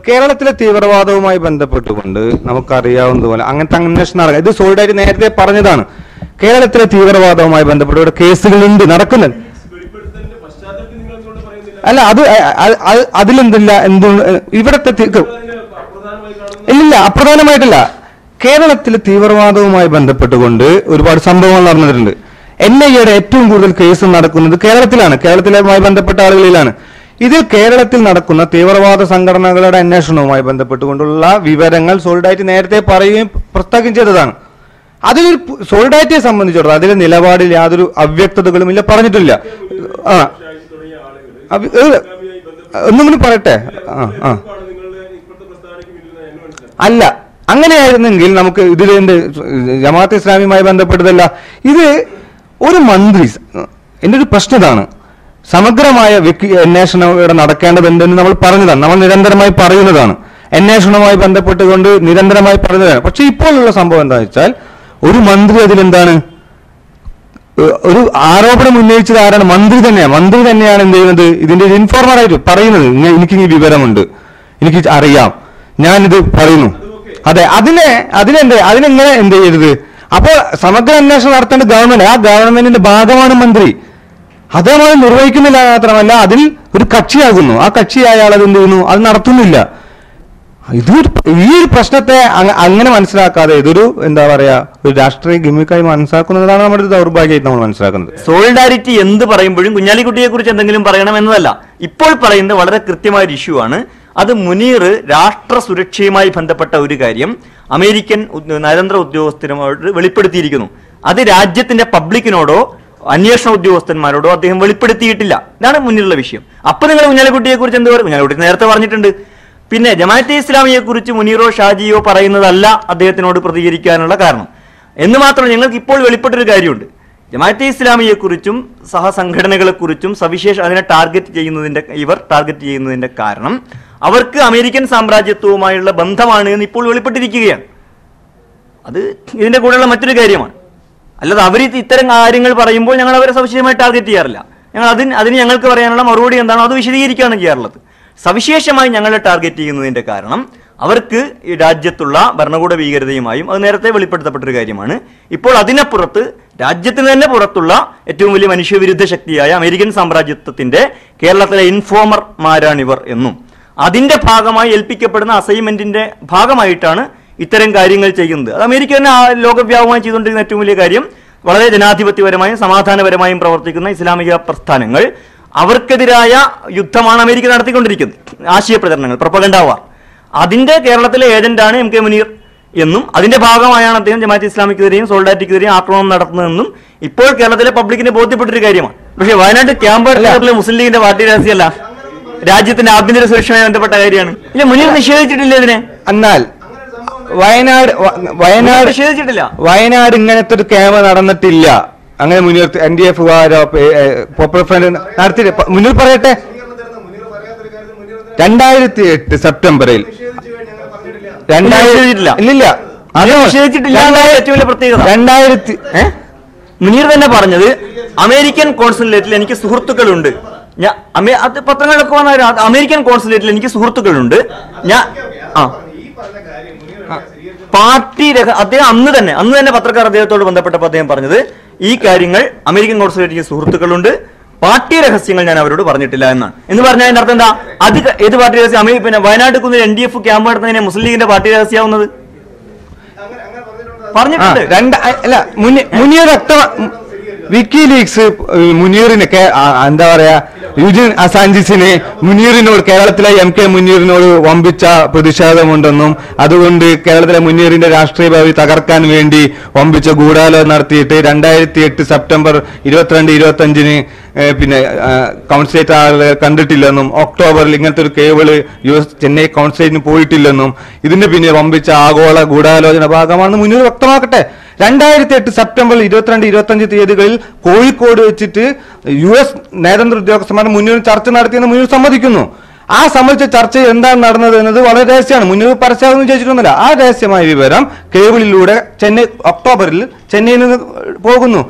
കേരളത്തിലെ തീവ്രവാദവുമായി ബന്ധപ്പെട്ടുകൊണ്ട് നമുക്കറിയാവുന്നതുപോലെ അങ്ങനത്തെ അന്വേഷണം നടക്കുക. ഇത് സോളിഡാരിറ്റി നേരത്തെ പറഞ്ഞതാണ്. കേരളത്തിലെ തീവ്രവാദവുമായി ബന്ധപ്പെട്ട് കേസുകളുണ്ട്, നടക്കുന്നത്. അല്ല, അതിലെന്തില്ല, ഇവിടത്തെ ഇല്ല, അപ്രധാനമായിട്ടില്ല. കേരളത്തിലെ തീവ്രവാദവുമായി ബന്ധപ്പെട്ടുകൊണ്ട് ഒരുപാട് സംഭവങ്ങൾ നടന്നിട്ടുണ്ട്. NIA-യുടെ ഏറ്റവും കൂടുതൽ കേസ് നടക്കുന്നത് കേരളത്തിലാണ്, കേരളത്തിലുമായി ബന്ധപ്പെട്ട ആളുകളിലാണ്. ഇതിൽ കേരളത്തിൽ നടക്കുന്ന തീവ്രവാദ സംഘടനകളുടെ അന്വേഷണവുമായി ബന്ധപ്പെട്ടുകൊണ്ടുള്ള വിവരങ്ങൾ സോളിഡാരിറ്റി നേരത്തെ പറയുകയും പ്രസ്താവിക്കുകയും ചെയ്തതാണ്. അതിൽ സോളിഡാരിറ്റിയെ സംബന്ധിച്ചിടത്തോളം അതിലെ നിലപാടിൽ യാതൊരു അവ്യക്തതകളും ഇല്ല, പറഞ്ഞിട്ടില്ല. ഒന്നും കൂടി പറയട്ടെ. അല്ല, അങ്ങനെയായിരുന്നെങ്കിൽ നമുക്ക് ഇതിലെന്ത് ജമാഅത്തെ ഇസ്ലാമിയുമായി ബന്ധപ്പെട്ടതല്ല. ഇത് ഒരു മന്ത്രി, എൻ്റെ ഒരു പ്രശ്നം ഇതാണ്, സമഗ്രമായ അന്വേഷണം ഇവിടെ നടക്കേണ്ടതുണ്ടെന്ന് നമ്മൾ പറഞ്ഞതാണ്, നമ്മൾ നിരന്തരമായി പറയുന്നതാണ്, അന്വേഷണവുമായി ബന്ധപ്പെട്ടുകൊണ്ട് നിരന്തരമായി പറഞ്ഞതാണ്. പക്ഷെ ഇപ്പോഴുള്ള സംഭവം എന്താണെന്ന് വെച്ചാൽ ഒരു മന്ത്രി അതിലെന്താണ് ഒരു ആരോപണം ഉന്നയിച്ചത് ആരാണ്? മന്ത്രി തന്നെയാണ്. മന്ത്രി തന്നെയാണ് എന്ത് ചെയ്യുന്നത്, ഇതിന്റെ ഒരു ഇൻഫോർമറായിട്ട് പറയുന്നത്, എനിക്ക് ഈ വിവരമുണ്ട്, എനിക്ക് അറിയാം, ഞാനിത് പറയുന്നു. അതെ, അതിനെങ്ങനെ എന്ത് ചെയ്യരുത്? അപ്പോൾ സമഗ്ര അന്വേഷണം നടത്തേണ്ട ഗവൺമെന്റ്, ആ ഗവൺമെന്റിന്റെ ഭാഗമാണ് മന്ത്രി. അതേപോലെ നിർവഹിക്കുന്നില്ല മാത്രമല്ല അതിൽ ഒരു കക്ഷിയാകുന്നു. ആ കക്ഷി അയാൾ അത് എന്ത് ചെയ്യുന്നു, അത് നടത്തുന്നില്ല. ഈ ഒരു പ്രശ്നത്തെ അങ്ങനെ മനസ്സിലാക്കാതെ ഇതൊരു എന്താ പറയാ ഒരു രാഷ്ട്രീയ ഗിമ്മിക്കായി മനസ്സിലാക്കുന്നതാണ് നമ്മുടെ ഒരു ദൗർഭാഗ്യമായിട്ട് നമ്മൾ മനസ്സിലാക്കുന്നത്. സോളിഡാരിറ്റി എന്ത് പറയുമ്പോഴും കുഞ്ഞാലിക്കുട്ടിയെ കുറിച്ച് എന്തെങ്കിലും പറയണം എന്നതല്ല, ഇപ്പോൾ പറയുന്നത് വളരെ കൃത്യമായ ഒരു ഇഷ്യൂ ആണ്. അത് മുനീർ രാഷ്ട്ര സുരക്ഷയുമായി ബന്ധപ്പെട്ട ഒരു കാര്യം അമേരിക്കൻ നയതന്ത്ര ഉദ്യോഗസ്ഥരുമായിട്ട് വെളിപ്പെടുത്തിയിരിക്കുന്നു. അത് രാജ്യത്തിന്റെ പബ്ലിക്കിനോടോ അന്വേഷണ ഉദ്യോഗസ്ഥന്മാരോടോ അദ്ദേഹം വെളിപ്പെടുത്തിയിട്ടില്ല. ഇതാണ് മുന്നിലുള്ള വിഷയം. അപ്പൊ നിങ്ങൾ കുഞ്ഞാലിക്കുട്ടിയെ കുറിച്ച് എന്ത് പറയും? കുഞ്ഞാലിക്കുട്ടി നേരത്തെ പറഞ്ഞിട്ടുണ്ട്. പിന്നെ ജമാഅത്തെ ഇസ്ലാമിയെ കുറിച്ച് മുനീറോ ഷാജിയോ പറയുന്നതല്ല അദ്ദേഹത്തിനോട് പ്രതികരിക്കാനുള്ള കാരണം എന്ന് മാത്രമല്ല, ഞങ്ങൾക്ക് ഇപ്പോൾ വെളിപ്പെട്ടൊരു കാര്യമുണ്ട്. ജമാഅത്തെ ഇസ്ലാമിയെ കുറിച്ചും സഹസംഘടനകളെ കുറിച്ചും അതിനെ ടാർഗറ്റ് ചെയ്യുന്നതിന്റെ കാരണം അവർക്ക് അമേരിക്കൻ സാമ്രാജ്യത്വവുമായുള്ള ബന്ധമാണ് എന്ന് ഇപ്പോൾ വെളിപ്പെട്ടിരിക്കുകയാണ്. അത് ഇതിന്റെ കൂടെയുള്ള മറ്റൊരു കാര്യമാണ്. അല്ലാതെ അവർ ഇത്തരം കാര്യങ്ങൾ പറയുമ്പോൾ ഞങ്ങൾ അവരെ സവിശേഷമായി ടാർഗറ്റ് ചെയ്യാറില്ല. അതിന് ഞങ്ങൾക്ക് പറയാനുള്ള മറുപടി എന്താണോ അത് വിശദീകരിക്കുകയാണ് ചെയ്യാറുള്ളത്. സവിശേഷമായി ഞങ്ങളെ ടാർഗറ്റ് ചെയ്യുന്നതിന്റെ കാരണം അവർക്ക് ഈ രാജ്യത്തുള്ള ഭരണകൂട ഭീകരതയുമായും അത് നേരത്തെ വെളിപ്പെടുത്തപ്പെട്ടൊരു കാര്യമാണ്. ഇപ്പോൾ അതിനപ്പുറത്ത് രാജ്യത്തിന് തന്നെ പുറത്തുള്ള ഏറ്റവും വലിയ മനുഷ്യവിരുദ്ധ ശക്തിയായ അമേരിക്കൻ സാമ്രാജ്യത്വത്തിന്റെ കേരളത്തിലെ ഇൻഫോമർമാരാണിവർ എന്നും അതിന്റെ ഭാഗമായി ഏൽപ്പിക്കപ്പെടുന്ന അസൈൻമെന്റിന്റെ ഭാഗമായിട്ടാണ് ഇത്തരം കാര്യങ്ങൾ ചെയ്യുന്നത്. അത് അമേരിക്ക തന്നെ ലോകവ്യാപകമായി ചെയ്തുകൊണ്ടിരിക്കുന്ന ഏറ്റവും വലിയ കാര്യം വളരെ ജനാധിപത്യപരമായും സമാധാനപരമായും പ്രവർത്തിക്കുന്ന ഇസ്ലാമിക പ്രസ്ഥാനങ്ങൾ അവർക്കെതിരായ യുദ്ധമാണ് അമേരിക്ക നടത്തിക്കൊണ്ടിരിക്കുന്നത്. ആശയപ്രചരണങ്ങൾ, പ്രൊപ്പഗൻഡ വാർ, അതിന്റെ കേരളത്തിലെ ഏജന്റാണ് MK മുനീർ എന്നും അതിന്റെ ഭാഗമായാണ് അദ്ദേഹം ജമാഅത്തെ ഇസ്ലാമിക്കെതിരെയും സോളിഡാരിറ്റിക്കെതിരെയും ആക്രമണം നടത്തുന്നതെന്നും ഇപ്പോൾ കേരളത്തിലെ പബ്ലിക്കിന് ബോധ്യപ്പെട്ടൊരു കാര്യമാണ്. പക്ഷേ വയനാട് ക്യാമ്പ് മുസ്ലിം ലീഗിന്റെ പാർട്ടി രഹസ്യമല്ല, രാജ്യത്തിന്റെ ആഭ്യന്തര സുരക്ഷയുമായി ബന്ധപ്പെട്ട കാര്യമാണ്. ഇല്ല, മുനീർ നിഷേധിച്ചിട്ടില്ല ഇതിനെ. എന്നാൽ വയനാട് നിഷേധിച്ചിട്ടില്ല. വയനാട് ഇങ്ങനത്തെ ഒരു ക്യാമ്പ് നടന്നിട്ടില്ല. അങ്ങനെ മുനീർ NDF പോപ്പുലർ ഫ്രണ്ട് നടത്തി. മുനീർ പറയട്ടെ, 2008 സെപ്റ്റംബറിൽ മുനീർ തന്നെ പറഞ്ഞത് അമേരിക്കൻ കോൺസുലേറ്റിൽ എനിക്ക് സുഹൃത്തുക്കളുണ്ട്. അത് പത്രങ്ങളിലൊക്കെ വന്ന അമേരിക്കൻ കോൺസുലേറ്റിൽ എനിക്ക് സുഹൃത്തുക്കളുണ്ട്. പാർട്ടി അദ്ദേഹം അന്ന് തന്നെ പത്രക്കാർ അദ്ദേഹത്തോട് ബന്ധപ്പെട്ടപ്പോൾ അദ്ദേഹം പറഞ്ഞത് ഈ കാര്യങ്ങൾ അമേരിക്കൻ കോൺസുലേറ്റിൽ സുഹൃത്തുക്കളുണ്ട്, പാർട്ടി രഹസ്യങ്ങൾ ഞാൻ അവരോട് പറഞ്ഞിട്ടില്ല എന്നാണ്. എന്ന് പറഞ്ഞാൽ അതിന്റെ അർത്ഥം എന്താ? അത് ഏത് പാർട്ടി രഹസ്യം? പിന്നെ വയനാട് കുന്നിൽ NDF ക്യാമ്പ് നടത്തുന്നതിനെ മുസ്ലിം ലീഗിന്റെ പാർട്ടി രഹസ്യമാവുന്നത് പറഞ്ഞിട്ടുണ്ട്. മുനീർ വിക്കിലീക്സ് മുനീറിനൊക്കെ എന്താ പറയാ യുജിൻ അസാഞ്ചിസിന് മുനീറിനോട് കേരളത്തിലെ MK മുനീറിനോട് വമ്പിച്ച പ്രതിഷേധമുണ്ടെന്നും അതുകൊണ്ട് കേരളത്തിലെ മുനീറിന്റെ രാഷ്ട്രീയ ഭാവി തകർക്കാൻ വേണ്ടി വമ്പിച്ച ഗൂഢാലോചന നടത്തിയിട്ട് 2008 സെപ്റ്റംബർ 22-25 പിന്നെ കൗൺസിലേറ്റ് ആളുകളെ കണ്ടിട്ടില്ലെന്നും ഒക്ടോബറിൽ ഇങ്ങനത്തെ ഒരു കേബിള് US ചെന്നൈ കൗൺസിലേറ്റിന് പോയിട്ടില്ലെന്നും ഇതിന്റെ പിന്നെ വമ്പിച്ച ആഗോള ഗൂഢാലോചന ഭാഗമാണെന്ന് മുനീർ വ്യക്തമാക്കട്ടെ. 2008 സെപ്റ്റംബർ 22-25 തീയതികളിൽ കോഴിക്കോട് വെച്ചിട്ട് US നയതന്ത്ര ഉദ്യോഗസ്ഥന്മാർ മുന്നീർ ചർച്ച നടത്തിയെന്ന് മുന്നീർ സമ്മതിക്കുന്നു. ആ സംബന്ധിച്ച ചർച്ച എന്താണ് നടന്നത് എന്നത് വളരെ രഹസ്യമാണ്. മുന്നേ പരസ്യമാണെന്ന് ചോദിച്ചിട്ടൊന്നുമില്ല. ആ രഹസ്യമായ വിവരം കേബിളിലൂടെ ഒക്ടോബറിൽ ചെന്നൈയിൽ നിന്ന് പോകുന്നു.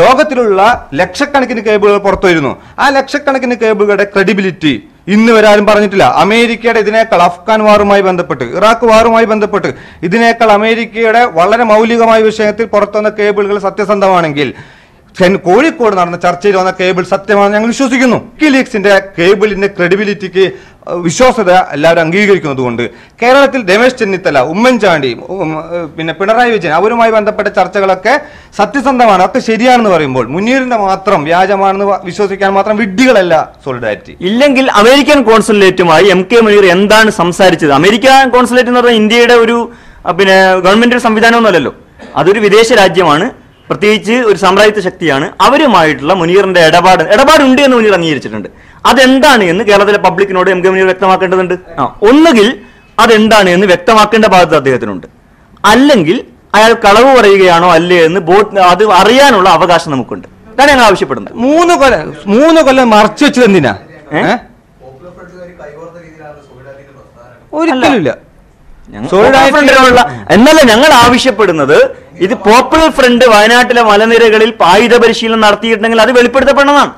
ലോകത്തിലുള്ള ലക്ഷക്കണക്കിന് കേബിളുകൾ പുറത്തു വരുന്നു. ആ ലക്ഷക്കണക്കിന് കേബിളുകളുടെ ക്രെഡിബിലിറ്റി ഇന്ന് വരെ ആരും പറഞ്ഞിട്ടില്ല. അമേരിക്കയുടെ ഇതിനേക്കാൾ അഫ്ഗാൻ വാറുമായി ബന്ധപ്പെട്ട്, ഇറാഖ് വാറുമായി ബന്ധപ്പെട്ട് ഇതിനേക്കാൾ അമേരിക്കയുടെ വളരെ മൗലികമായ വിഷയത്തിൽ പുറത്തുവന്ന കേബിളുകൾ സത്യസന്ധമാണെങ്കിൽ കോഴിക്കോട് നടന്ന ചർച്ചയിൽ വന്ന കേബിൾ സത്യമാണ് ഞങ്ങൾ വിശ്വസിക്കുന്നു. വിക്കിലീക്സിന്റെ കേബിളിന്റെ ക്രെഡിബിലിറ്റിക്ക് വിശ്വാസ്യത എല്ലാവരും അംഗീകരിക്കുന്നത് കൊണ്ട് കേരളത്തിൽ രമേശ് ചെന്നിത്തല, ഉമ്മൻചാണ്ടി, പിന്നെ പിണറായി വിജയൻ അവരുമായി ബന്ധപ്പെട്ട ചർച്ചകളൊക്കെ സത്യസന്ധമാണ്, ഒക്കെ ശരിയാണെന്ന് പറയുമ്പോൾ മുനീറിന്റെ മാത്രം വ്യാജമാണെന്ന് വിശ്വസിക്കാൻ മാത്രം വിഡ്ഢികളല്ല സോളിഡാരിറ്റി. ഇല്ലെങ്കിൽ അമേരിക്കൻ കോൺസുലേറ്റുമായി എം കെ മുനീർ എന്താണ് സംസാരിച്ചത്? അമേരിക്കൻ കോൺസുലേറ്റ് എന്ന് പറഞ്ഞാൽ ഇന്ത്യയുടെ ഒരു പിന്നെ ഗവൺമെന്റ് സംവിധാനമൊന്നുമല്ലല്ലോ, അതൊരു വിദേശ രാജ്യമാണ്, പ്രത്യേകിച്ച് ഒരു സാമ്രാജ്യത്വ ശക്തിയാണ്. അവരുമായിട്ടുള്ള മുനീറിന്റെ ഇടപാടുണ്ട് എന്ന് മുനീർ അംഗീകരിച്ചിട്ടുണ്ട്. അതെന്താണ് എന്ന് കേരളത്തിലെ പബ്ലിക്കിനോട് എം കെ മുനീർ വ്യക്തമാക്കേണ്ടതുണ്ട്. ഒന്നുകിൽ അതെന്താണ് എന്ന് വ്യക്തമാക്കേണ്ട ബാധ്യത അദ്ദേഹത്തിനുണ്ട്, അല്ലെങ്കിൽ അയാൾ കളവ് പറയുകയാണോ അല്ലേ എന്ന് അത് അറിയാനുള്ള അവകാശം നമുക്കുണ്ട്. അതാണ് ഞങ്ങൾ ആവശ്യപ്പെടുന്നത്. 3 കൊല്ലം മറച്ചു വെച്ചത് എന്തിനാ? ഒരിക്കലുമില്ല. എന്നല്ല ഞങ്ങൾ ആവശ്യപ്പെടുന്നത്, ഇത് പോപ്പുലർ ഫ്രണ്ട് വയനാട്ടിലെ മലനിരകളിൽ ആയുധ പരിശീലനം നടത്തിയിട്ടുണ്ടെങ്കിൽ അത് വെളിപ്പെടുത്തപ്പെടണമെന്നാണ്.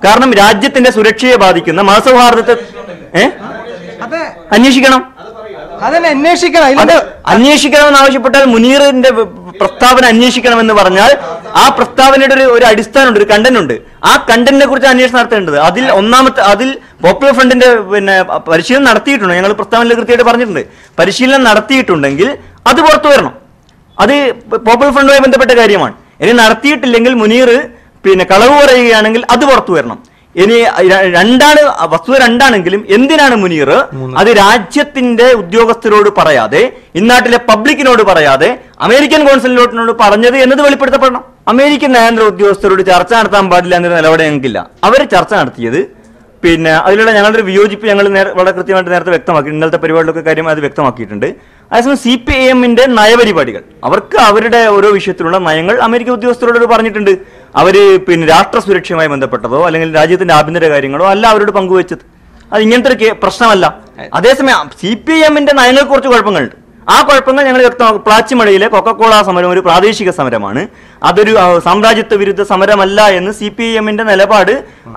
കാരണം രാജ്യത്തിന്റെ സുരക്ഷയെ ബാധിക്കുന്ന മതസൗഹാർദ്ദത്തെ അന്വേഷിക്കണം. അന്വേഷിക്കണമെന്ന് ആവശ്യപ്പെട്ടാൽ മുനീറിന്റെ പ്രസ്താവന അന്വേഷിക്കണമെന്ന് പറഞ്ഞാൽ ആ പ്രസ്താവനയുടെ ഒരു അടിസ്ഥാനമുണ്ട്, ഒരു കണ്ടന്റ് ഉണ്ട്. ആ കണ്ടന്റിനെ കുറിച്ച് അന്വേഷണം നടത്തേണ്ടത്. അതിൽ പോപ്പുലർ ഫ്രണ്ടിന്റെ പിന്നെ പരിശീലനം നടത്തിയിട്ടുണ്ട്. ഞങ്ങൾ പ്രസ്താവനയിൽ കൃത്യമായിട്ട് പറഞ്ഞിട്ടുണ്ട്. പരിശീലനം നടത്തിയിട്ടുണ്ടെങ്കിൽ അത് പുറത്തു വരണം. അത് പോപ്പുലർ ഫ്രണ്ടുമായി ബന്ധപ്പെട്ട കാര്യമാണ്. ഇനി നടത്തിയിട്ടില്ലെങ്കിൽ മുനീർ പിന്നെ കളവ് പറയുകയാണെങ്കിൽ അത് പുറത്തു വരണം. ഇനി വസ്തുത രണ്ടാണെങ്കിലും എന്തിനാണ് മുനീർ അത് രാജ്യത്തിന്റെ ഉദ്യോഗസ്ഥരോട് പറയാതെ, ഇന്നാട്ടിലെ പബ്ലിക്കിനോട് പറയാതെ അമേരിക്കൻ കോൺസുലേറ്റിനോട് പറഞ്ഞത് എന്നത് വെളിപ്പെടുത്തപ്പെടണം. അമേരിക്കൻ നയതന്ത്ര ഉദ്യോഗസ്ഥരോട് ചർച്ച നടത്താൻ പാടില്ല എന്നൊരു നിലപാട് ഞങ്ങൾക്കില്ല. അവർ ചർച്ച നടത്തിയത് പിന്നെ അതിലുള്ള ഞങ്ങളുടെ വിയോജിപ്പ് ഞങ്ങൾ വളരെ കൃത്യമായിട്ട് നേരത്തെ വ്യക്തമാക്കി. ഇന്നലത്തെ പരിപാടികളൊക്കെ കാര്യം അത് വ്യക്തമാക്കിയിട്ടുണ്ട്. അതേസമയം CPIMന്റെ നയപരിപാടികൾ, അവർക്ക് അവരുടെ ഓരോ വിഷയത്തിലുള്ള നയങ്ങൾ അമേരിക്കൻ ഉദ്യോഗസ്ഥരോട് പറഞ്ഞിട്ടുണ്ട്. അവര് പിന്നെ രാഷ്ട്ര സുരക്ഷയുമായി ബന്ധപ്പെട്ടതോ അല്ലെങ്കിൽ രാജ്യത്തിന്റെ ആഭ്യന്തര കാര്യങ്ങളോ അല്ല അവരോട് പങ്കുവെച്ചത്. അത് ഇങ്ങനത്തെ ഒരു പ്രശ്നമല്ല. അതേസമയം CPIMന്റെ നയങ്ങൾക്ക് കുറച്ച് കുഴപ്പങ്ങളുണ്ട്. ആ കുഴപ്പങ്ങൾ ഞങ്ങൾ വ്യക്തമാക്കും. പ്ലാച്ചിമടയിലെ കൊക്കക്കോള സമരം ഒരു പ്രാദേശിക സമരമാണ്, അതൊരു സാമ്രാജ്യത്വ വിരുദ്ധ സമരമല്ല എന്ന് CPIMന്റെ നിലപാട്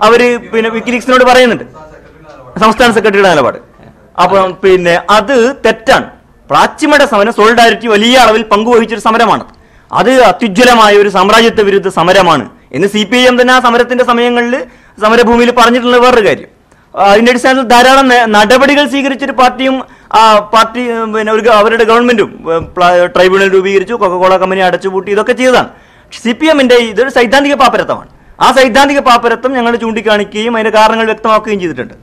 അവര് പിന്നെ വിക്കിലീക്സിനോട് പറയുന്നുണ്ട്, സംസ്ഥാന സെക്രട്ടറിയുടെ നിലപാട്. അപ്പൊ പിന്നെ അത് തെറ്റാണ്. പ്ലാച്ചിമട സമരം സോളിഡാരിറ്റി വലിയ അളവിൽ പങ്കുവഹിച്ചൊരു സമരമാണ്. അത് അത്യുജ്വലമായ ഒരു സാമ്രാജ്യത്വ വിരുദ്ധ സമരമാണ് എന്ന് CPIM തന്നെ ആ സമരത്തിന്റെ സമയങ്ങളിൽ സമരഭൂമിയിൽ പറഞ്ഞിട്ടുള്ള വേറൊരു കാര്യം. അതിന്റെ അടിസ്ഥാനത്തിൽ ധാരാളം നടപടികൾ സ്വീകരിച്ചൊരു പാർട്ടിയും പിന്നെ അവരുടെ ഗവൺമെന്റും ട്രൈബ്യൂണൽ രൂപീകരിച്ചു, കൊക്കക്കോള കമ്പനി അടച്ചുപൂട്ടി, ഇതൊക്കെ ചെയ്തതാണ്. CPIMന്റെ ഇതൊരു സൈദ്ധാന്തിക പാപ്പരത്വമാണ്. ആ സൈദ്ധാന്തിക പാപ്പരത്വം ഞങ്ങൾ ചൂണ്ടിക്കാണിക്കുകയും അതിന്റെ കാരണങ്ങൾ വ്യക്തമാക്കുകയും ചെയ്തിട്ടുണ്ട്.